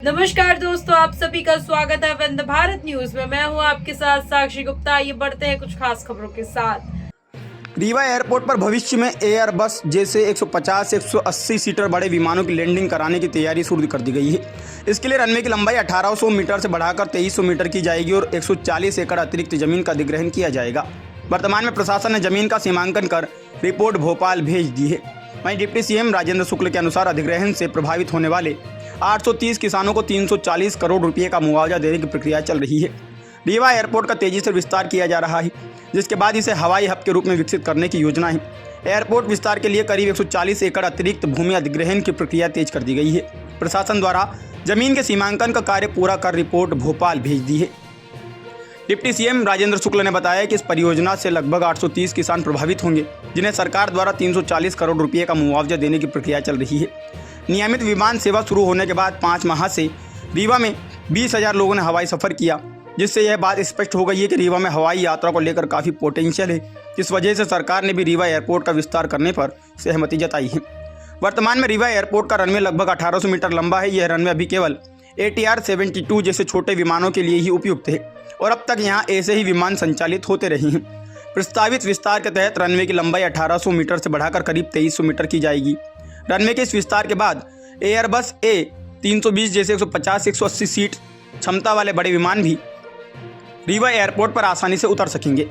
नमस्कार दोस्तों, आप सभी का स्वागत है वंदे भारत न्यूज में। मैं हूं आपके साथ साक्षी गुप्ता। आइए बढ़ते हैं कुछ खास खबरों के साथ। रीवा एयरपोर्ट पर भविष्य में एयर बस जैसे 150-180 सीटर बड़े विमानों की लैंडिंग कराने की तैयारी शुरू कर दी गई है। इसके लिए रनवे की लंबाई 1800 मीटर से बढ़ाकर 2300 मीटर की जाएगी और 140 एकड़ अतिरिक्त जमीन का अधिग्रहण किया जाएगा। वर्तमान में प्रशासन ने जमीन का सीमांकन कर रिपोर्ट भोपाल भेज दी है। वहीं डिप्टी सीएम राजेंद्र शुक्ल के अनुसार अधिग्रहण से प्रभावित होने वाले 830 किसानों को 340 करोड़ रुपये का मुआवजा देने की प्रक्रिया चल रही है। रीवा एयरपोर्ट का तेजी से विस्तार किया जा रहा है, जिसके बाद इसे हवाई हब के रूप में विकसित करने की योजना है। एयरपोर्ट विस्तार के लिए करीब 140 एकड़ अतिरिक्त भूमि अधिग्रहण की प्रक्रिया तेज कर दी गई है। प्रशासन द्वारा जमीन के सीमांकन का कार्य पूरा कर रिपोर्ट भोपाल भेज दी है। डिप्टी सीएम राजेंद्र शुक्ल ने बताया कि इस परियोजना से लगभग 830 किसान प्रभावित होंगे, जिन्हें सरकार द्वारा 340 करोड़ रुपये का मुआवजा देने की प्रक्रिया चल रही है। नियमित विमान सेवा शुरू होने के बाद 5 माह से रीवा में 20,000 लोगों ने हवाई सफ़र किया, जिससे यह बात स्पष्ट हो गई है कि रीवा में हवाई यात्रा को लेकर काफ़ी पोटेंशियल है। इस वजह से सरकार ने भी रीवा एयरपोर्ट का विस्तार करने पर सहमति जताई है। वर्तमान में रीवा एयरपोर्ट का रनवे लगभग 1800 मीटर लंबा है। यह रनवे अभी केवल ATR 72 जैसे छोटे विमानों के लिए ही उपयुक्त है और अब तक यहाँ ऐसे ही विमान संचालित होते रहे हैं। प्रस्तावित विस्तार के तहत रनवे की लंबाई 1800 मीटर से बढ़ाकर करीब 2300 मीटर की जाएगी। रनवे के इस विस्तार के बाद एयरबस A320 जैसे 150-180 सीट क्षमता वाले बड़े विमान भी रीवा एयरपोर्ट पर आसानी से उतर सकेंगे।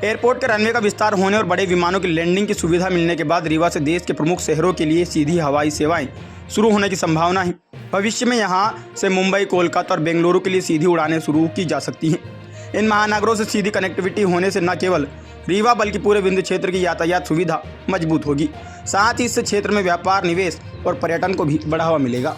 एयरपोर्ट के रनवे का विस्तार होने और बड़े विमानों की लैंडिंग की सुविधा मिलने के बाद रीवा से देश के प्रमुख शहरों के लिए सीधी हवाई सेवाएं शुरू होने की संभावना है। भविष्य में यहाँ से मुंबई, कोलकाता और बेंगलुरु के लिए सीधी उड़ानें शुरू की जा सकती हैं। इन महानगरों से सीधी कनेक्टिविटी होने से न केवल रीवा बल्कि पूरे विंध्य क्षेत्र की यातायात सुविधा मजबूत होगी। साथ ही इससे क्षेत्र में व्यापार, निवेश और पर्यटन को भी बढ़ावा मिलेगा।